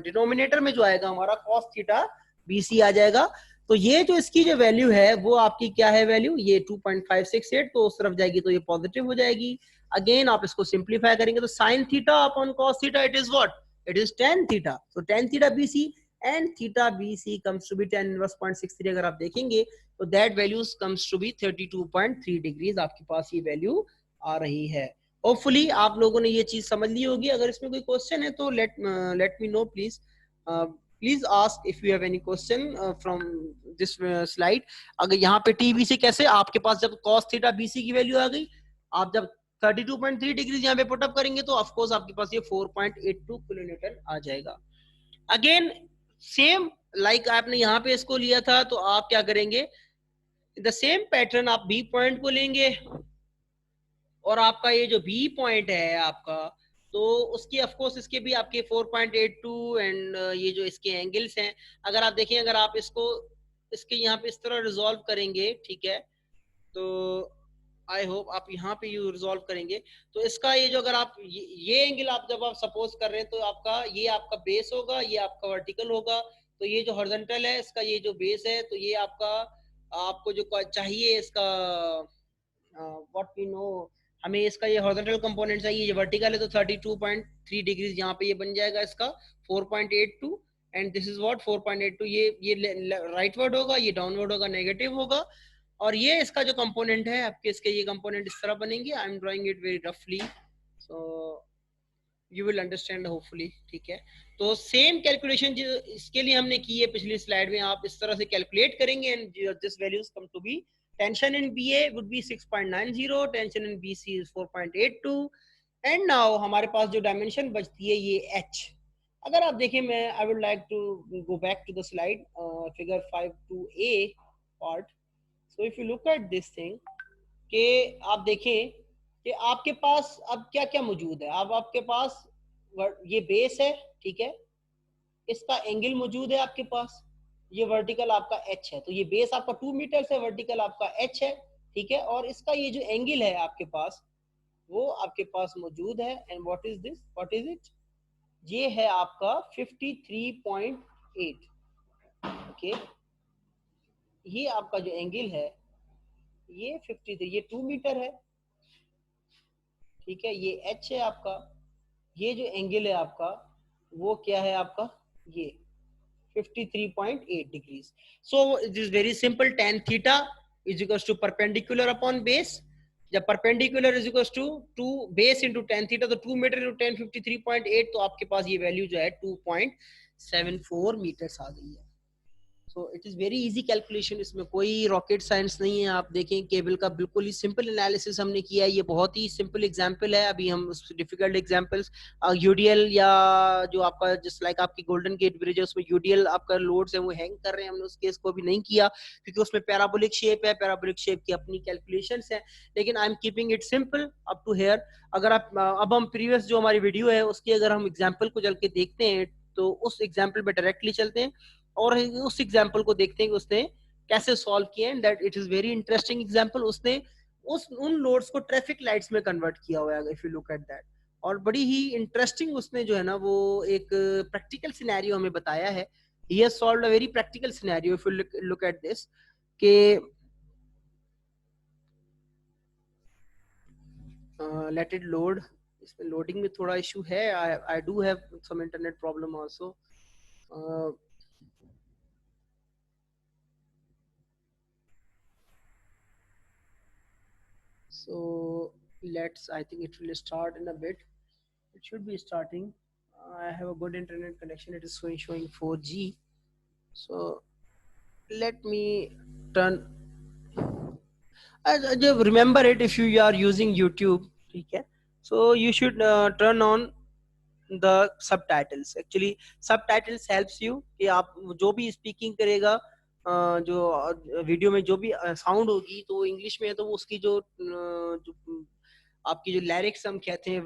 Speaker 1: डिनोमिनेटर में जो आएगा हमारा cos थीटा BC आ जाएगा। तो ये जो इसकी जो वैल्यू है वो आपकी क्या है वैल्यू, ये 2.568, तो उस तरफ जाएगी तो ये पॉजिटिव हो जाएगी। अगेन आप इसको सिंप्लीफाई करेंगे तो sin theta upon cos theta it is what, it is tan theta, तो tan theta BC and theta BC comes to be tan inverse 0.63, अगर आप देखेंगे तो that values comes to be 32.3 degrees, आपके पास ये वैल्यू आ रही है। होपफुली आप लोगों ने ये चीज समझ ली होगी। अगर इसमें कोई क्वेश्चन है तो late me no please, please ask if you have any question from this slide. अगर यहाँ पे TBC कैसे, आपके पास जब cos थीटा BC की वैल्यू आ गई, आप जब 32.3 डिग्री यहाँ पे पुटअप करेंगे तो ऑफ कोर्स आपके पास ये 4.82 किलोमीटर आ जाएगा। अगेन सेम लाइक आपने यहाँ पे इसको लिया था, तो आप क्या करेंगे, द सेम पैटर्न आप B पॉइंट को लेंगे और आपका ये जो B पॉइंट है आपका, तो उसकी ऑफ कोर्स इसके भी आपके 4.82 एंड ये जो इसके एंगल्स हैं, अगर आप देखें, अगर आप इसको इसके यहाँ पे इस तरह रिजॉल्व करेंगे, ठीक है, तो आई होप आप यहाँ पे यू रिजॉल्व करेंगे तो इसका ये जो अगर आप ये एंगल आप जब आप सपोज कर रहे हैं तो आपका ये आपका बेस होगा, ये आपका वर्टिकल होगा, तो ये जो हॉरिजॉन्टल है इसका ये जो बेस है, तो ये आपका आपको जो चाहिए इसका व्हाट वी नो, हमें इसका ये हॉरिजॉन्टल कंपोनेंट चाहिए, ये वर्टिकल है तो 32.3 डिग्रीज यहाँ पे ये बन जाएगा इसका 4.82 एंड दिस इज व्हाट 4.82, ये राइटवर्ड होगा, ये डाउनवर्ड होगा, नेगेटिव होगा, और ये इसका जो कंपोनेंट है आपके, इसके ये कंपोनेंट इस तरह बनेंगे। I am drawing it very रफली so you will understand hopefully, ठीक है। तो सेम कैलकुलेशन जो इसके लिए हमने की है पिछली स्लाइड में, आप इस तरह से कैलकुलेट करेंगे and this values come to be tension in BA would be 6.90, tension in BC is 4.82 and now हमारे पास जो डायमेंशन बचती है ये H। अगर आप देखें, मैं I would like to go back to the slide figure 5(2)A part. So if you look at this thing कि आप देखें कि आपके पास अब क्या क्या मौजूद है। अब आपके पास ये बेस है, ठीक है, इसका एंगल मौजूद है आपके पास, ये वर्टिकल आपका H है, तो ये बेस आपका 2 मीटर है, वर्टिकल आपका H है, ठीक है, और इसका ये जो एंगल है आपके पास वो आपके पास मौजूद है। And what is this, what is it, ये है आपका 53.8, ओके, ये आपका जो एंगल है ये 53, ये 2 मीटर है, ठीक है, ये H है आपका, ये जो एंगल है आपका वो क्या है आपका, ये 53.8 degrees. So it is very simple, tan theta is equals to perpendicular upon base, जब perpendicular is equals to 2 base into tan theta, तो 2 मीटर into tan 53.8, तो आपके पास ये वैल्यू जो है 2.74 मीटर्स आ गई है। So it is very easy calculation, इसमें कोई रॉकेट साइंस नहीं है। आप देखें केबल का बिल्कुल ही सिंपल एनालिसिस हमने किया है, ये बहुत ही सिंपल एग्जांपल है। अभी हम उस डिफिकल्ट एग्जांपल्स यूडीएल या जो आपका जस्ट लाइक आपकी गोल्डन गेट ब्रिज है उसमें यूडीएल आपका लोड्स है वो हैंग कर रहे हैं, हमने उस केस को भी नहीं किया क्योंकि उसमें पैराबोलिक शेप है, पैराबोलिक शेप की अपनी कैलकुलेशंस है, लेकिन I am keeping it simple up to here. अगर आप अब हम प्रीवियस जो हमारी वीडियो है उसकी अगर हम एग्जांपल को चल के देखते हैं तो उस एग्जांपल पे डायरेक्टली चलते हैं और उस एग्जांपल को देखते हैं कि उसने कैसे सॉल्व किया and that it is very interesting example. उसने उन लोड्स को ट्रैफिक लाइट्स में कन्वर्ट किया हुआ है if you look at that, और बड़ी ही इंटरेस्टिंग उसने जो है ना वो एक प्रैक्टिकल सिनेरियो हमें बताया है। He has solved a very practical scenario if you look at this के लेट इट लोड। इसमें लोडिंग में थोड़ा इशू है, I do have some internet problem also. So let's, I think it will start in a bit. It should be starting. I have a good internet connection. It is showing 4G. So let me turn. Remember it if you are using YouTube. Okay. So you should turn on the subtitles. Actually subtitles helps you कि आप जो भी speaking करेगा जो video में जो भी sound होगी तो इंग्लिश में है तो उसकी जो आपकी जो लिरिक्स हम कहते हैं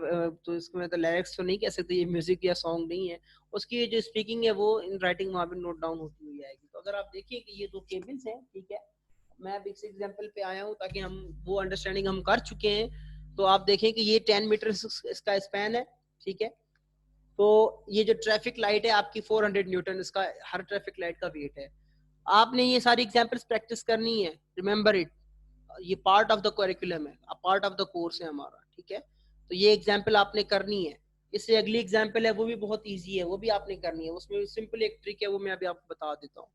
Speaker 1: तो इसमें तो लिरिक्स तो नहीं कह सकते, ये म्यूजिक या सॉन्ग नहीं है, उसकी जो स्पीकिंग है वो इन राइटिंग वहां पे नोट डाउन होती हुई आएगी। तो अगर आप देखिए कि ये दो केबल्स हैं, ठीक है, मैं अब इस एग्जांपल पे आया हूँ ताकि हम वो अंडरस्टैंडिंग हम कर चुके हैं। तो आप देखें कि ये 10 मीटर इसका स्पैन है, ठीक है। तो ये जो ट्रैफिक लाइट है आपकी 400 न्यूटन, इसका हर ट्रैफिक लाइट का वेट है। आपने ये सारी एग्जांपल्स प्रैक्टिस करनी है, रिमेंबर इट, ये पार्ट ऑफ द करिकुलम है, पार्ट ऑफ द कोर्स है हमारा, ठीक है। तो ये एग्जांपल आपने करनी है। इससे अगली एग्जांपल है वो भी बहुत इजी है, वो भी आपने करनी है, उसमें सिंपल एक ट्रिक है वो मैं अभी आपको बता देता हूँ।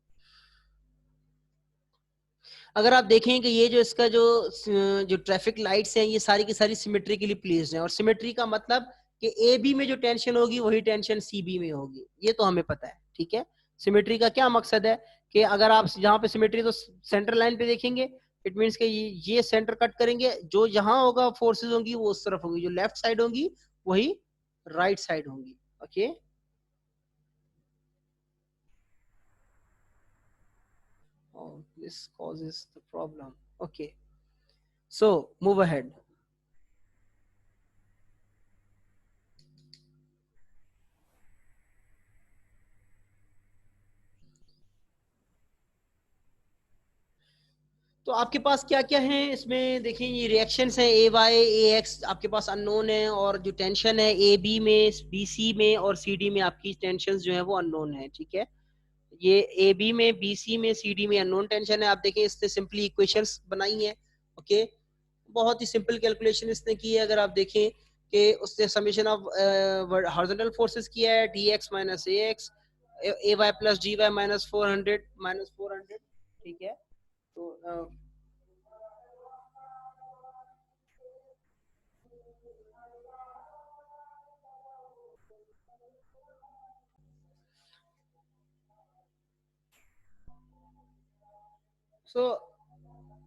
Speaker 1: अगर आप देखें कि ये जो इसका जो ट्रैफिक लाइट्स हैं ये सारी की सारी सिमेट्रिकली प्लेस्ड हैं, और सिमेट्री का मतलब कि ए बी में जो टेंशन होगी वही टेंशन सी बी में होगी, ये तो हमें पता है, ठीक है। सिमेट्री का क्या मकसद है कि अगर आप जहाँ पे सिमेट्री तो सेंटर लाइन पे देखेंगे, इट मीन्स कि ये सेंटर कट करेंगे, जो जहां होगा फोर्सेज होंगी वो उस तरफ होगी, जो लेफ्ट साइड होंगी वही राइट साइड होंगी, okay. Oh, this causes the problem. Okay, so move ahead. तो आपके पास क्या क्या है इसमें देखिए, ये रिएक्शंस हैं ए वाई ए एक्स आपके पास अननोन है, और जो टेंशन है ए बी में बी सी में और सी डी में आपकी टेंशन जो है वो अननोन है, ठीक है। ये ए बी में बी सी में सी डी में अननोन टेंशन है। आप देखें इससे सिंपली इक्वेशंस बनाई है, ओके। बहुत ही सिंपल कैलकुलेशन इसने की है। अगर आप देखें कि उसने समेशन ऑफ हॉरिजॉन्टल फोर्सेस किया है D X minus A X A Y plus D Y minus 400, ठीक है। तो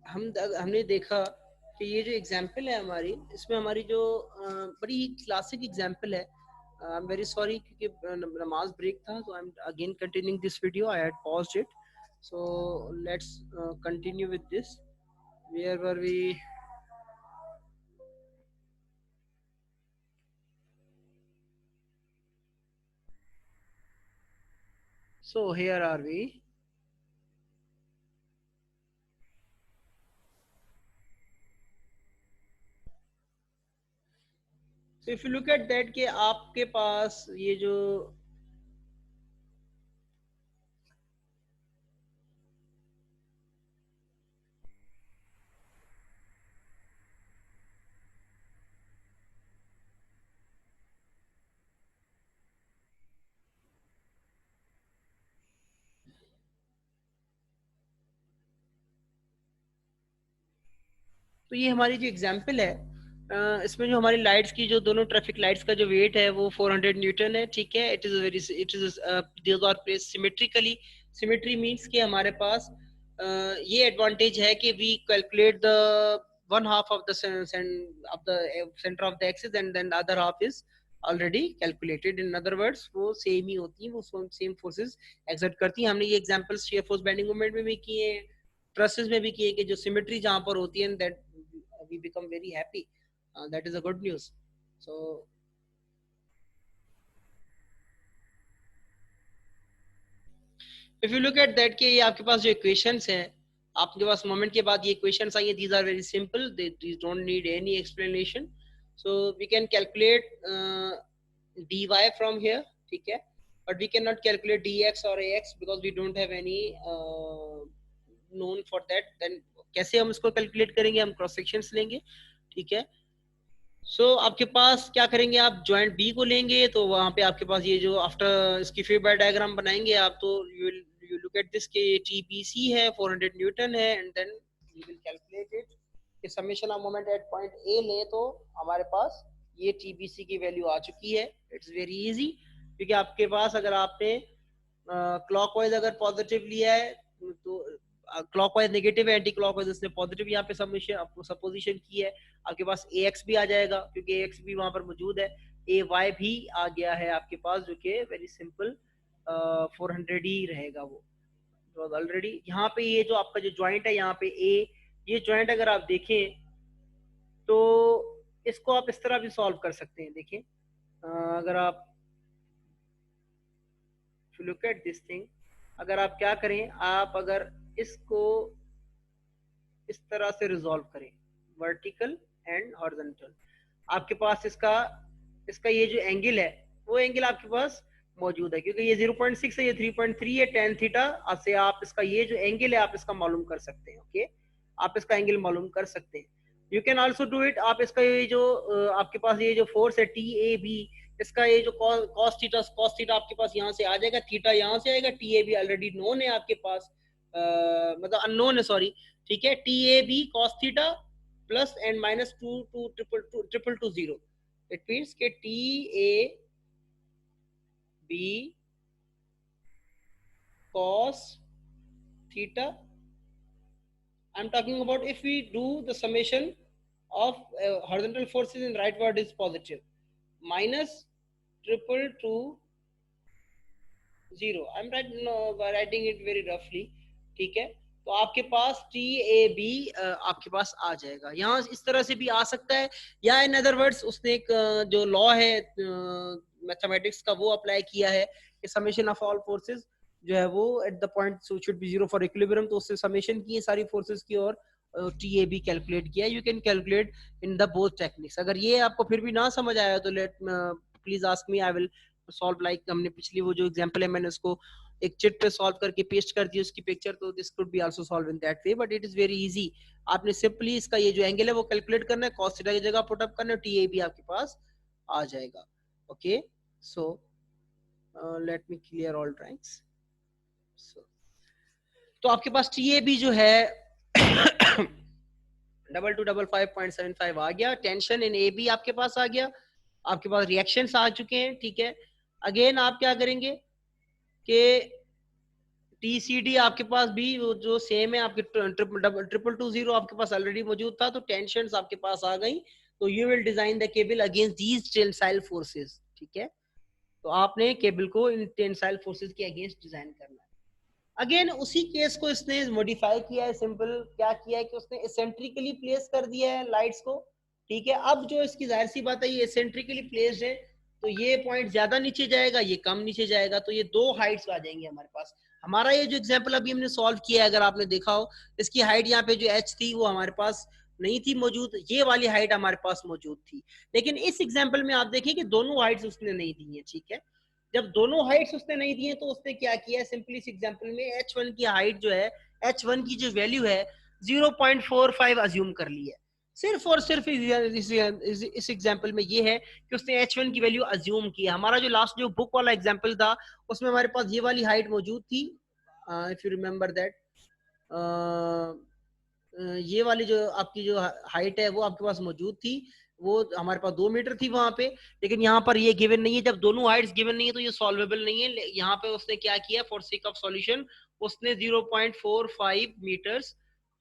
Speaker 1: हमने देखा कि ये जो एग्जाम्पल है हमारी, इसमें हमारी जो बड़ी क्लासिक एग्जाम्पल है। आई एम वेरी सॉरी क्योंकि नमाज ब्रेक था, तो I am again continuing this video, I had paused it, so let's continue with this. Where were we? So here are we. So if you look at that कि आपके पास ये जो तो ये हमारी जो एग्जाम्पल है इसमें जो हमारी लाइट्स की जो दोनों ट्रैफिक लाइट्स का जो वेट है वो 400 न्यूटन है, ठीक है। It is very, it is these are placed symmetrically. Symmetry means कि हमारे पास ये एडवांटेज है कि we calculate the one half of the center of the axis and then the other half is already calculated. In other words, वो same ही होती है, वो सेम फोर्सेस एक्सर्ट करती हैं. हमने ये examples shear force bending moment में भी किए हैं, ट्रसेस में भी किए कि जो सिमेट्री जहां पर होती है, that we become very happy. That is a good news. So if you look at that कि ये आपके पास जो इक्वेशंस हैं, आपके पास मोमेंट के बाद ये इक्वेशंस आई हैं, these are very simple, they don't need any explanation. So we can calculate dy from here, ठीक है, but we can not calculate dx और ax because we don't have any known for that. Then कैसे हम इसको calculate करेंगे? हम cross sections लेंगे, ठीक है. सो आपके पास क्या करेंगे, आप जॉइंट बी को लेंगे, तो वहां पे आपके पास ये जो आफ्टर इसकी फीडबैक डायग्राम बनाएंगे आप, तो यू लुक एट दिस के टीपीसी है 400 न्यूटन है, and then you will calculate it कि summation of moment at point A ले, तो हमारे पास ये टीपीसी की वैल्यू आ चुकी है. इट्स वेरी इजी, क्योंकि आपके पास अगर आपने क्लॉकवाइज अगर पॉजिटिव लिया है, तो क्लॉकवाइज नेगेटिव है, एंटी क्लॉकवाइज इसने पॉजिटिव यहाँ पे सपोजिशन की है, आपके पास ax भी आ जाएगा क्योंकि ax भी वहां पर मौजूद है, ay भी आ गया है आपके पास, जो कि वेरी सिंपल 400 ही रहेगा वो. तो ऑलरेडी यहाँ पे ये जो आपका जो ज्वाइंट है यहाँ पे a, ये ज्वाइंट अगर आप देखें तो इसको आप इस तरह भी सॉल्व कर सकते हैं. देखिए अगर आप लुक एट दिस थिंग, अगर आप क्या करें, आप अगर इसको इस तरह से रिजॉल्व करें, वर्टिकल एंड हॉरिजॉन्टल, आपके पास इसका ये जो एंगल है वो एंगल आपके पास मौजूद है, क्योंकि ये 0.6 है, ये 3.3 है, tan थीटा से आप इसका ये जो एंगल है आप इसका मालूम कर सकते हैं. ओके, आप इसका एंगल मालूम कर सकते हैं. You can also do it, आप इसका ये जो आपके पास ये जो फोर्स है TAB, इसका ये जो cos थीटा आपके पास यहाँ से आ जाएगा, थीटा यहाँ से आएगा, TAB ऑलरेडी नोन है आपके पास, मतलब अननोन है, सॉरी, ठीक है. TAB cos theta plus and minus 2 0. It means के TAB cos theta, I'm talking about if we do the summation of horizontal forces in rightward is positive, minus 2 0. I'm writing it very roughly, ठीक है. तो आपके पास TAB आपके पास आ जाएगा. यहाँ इस तरह से भी आ सकता है, या इन अदर वर्ड्स उसने एक जो लॉ है मैथमेटिक्स का वो अप्लाई किया है कि समेशन ऑफ ऑल फोर्सेस जो है वो at the point should be 0 for equilibrium, तो उससे समेशन की है सारी फोर्सेस की और TAB कैलकुलेट किया. You can calculate in the both techniques. अगर ये आपको फिर भी ना समझ आया तो let please ask me, I will solve like हमने पिछली वो जो एग्जांपल है मैंने उसको एक चिट पे सॉल्व करके पेस्ट कर दी उसकी पिक्चर, तो this could be also solve in that way, but it is very easy. आपने सिंपली इसका ये जो एंगल है वो कैलकुलेट करना है, cos थीटा की जगह पुट अप करना है, TAB आपके पास आ जाएगा. Okay, so let me clear all drawings. तो आपके पास TAB जो है 2255.75 आ गया. टेंशन इन AB आपके पास आ गया, आपके पास रिएक्शंस आ चुके हैं, ठीक है. अगेन आप क्या करेंगे कि TCD आपके पास भी जो सेम है, आपके 220 आपके पास ऑलरेडी मौजूद था, तो टेंशंस आपके पास आ गई. तो you will design the cable against these tensile forces, ठीक है. तो आपने केबल को इन टेंसाइल फोर्सेस के अगेंस्ट डिजाइन करना है. अगेन उसी केस को इसने मॉडिफाई किया है. सिंपल क्या किया है कि उसने एसेंट्रिकली प्लेस कर दिया है लाइट्स को, ठीक है. अब जो इसकी जाहिर सी बात है ये एसेंट्रिकली प्लेस्ड है, तो ये पॉइंट ज्यादा नीचे जाएगा, ये कम नीचे जाएगा, तो ये दो हाइट्स आ जाएंगे हमारे पास. हमारा ये जो एग्जांपल अभी हमने सॉल्व किया है, अगर आपने देखा हो, इसकी हाइट यहाँ पे जो h थी वो हमारे पास नहीं थी मौजूद, ये वाली हाइट हमारे पास मौजूद थी. लेकिन इस एग्जांपल में आप देखिए कि दोनों हाइट्स उसने नहीं दी है, ठीक है. जब दोनों हाइट्स उसने नहीं दी है तो उसने क्या किया है, सिंपली इस एग्जांपल में h1 की हाइट जो है, h1 की जो वैल्यू है 0.45 अज्यूम कर ली है. सिर्फ और सिर्फ इस एग्जांपल में ये है कि उसने h1 की वैल्यू अज्यूम की है. हमारा जो लास्ट जो बुक वाला एग्जांपल था उसमें हमारे पास ये वाली हाइट मौजूद थी, इफ यू रिमेंबर दैट, ये वाली जो आपकी जो हाइट है वो आपके पास मौजूद थी, वो हमारे पास 2 मीटर थी वहां पे. लेकिन यहाँ पर ये गिवन नहीं है. जब दोनों हाइट्स गिवन नहीं है तो ये सॉल्वेबल नहीं है. यहाँ पे उसने क्या किया, फॉर सेक ऑफ सॉल्यूशन उसने 0.45 मीटर्स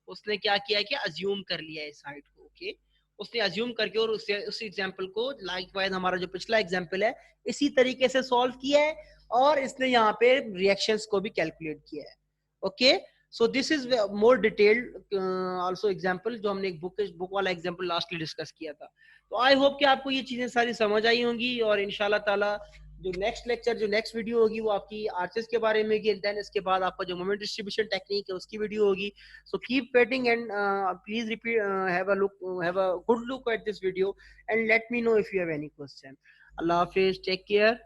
Speaker 1: उसने क्या किया कि अज्यूम कर लिया है साइड को, ओके उसने अज्यूम करके और उस एग्जांपल को लाइकवाइज हमारा जो पिछला एग्जांपल है इसी तरीके से सॉल्व किया है और इसने यहाँ पे रिएक्शंस को भी कैलकुलेट किया है, okay so this is more detailed also example जो हमने एक बुक वाला एग्जांपल लास्टली डिस्कस किया था। तो आई होप कि आपको ये चीजें सारी समझ आई होंगी और इंशाल्लाह ताला जो नेक्स्ट लेक्चर जो नेक्स्ट वीडियो होगी वो आपकी आर्चेस के बारे में होगी, देन इसके बाद आपका जो मोमेंट डिस्ट्रीब्यूशन टेक्निक है उसकी वीडियो होगी। So keep waiting and please repeat, have a good look at this video and let me know if you have any question. Allah Hafiz, take care.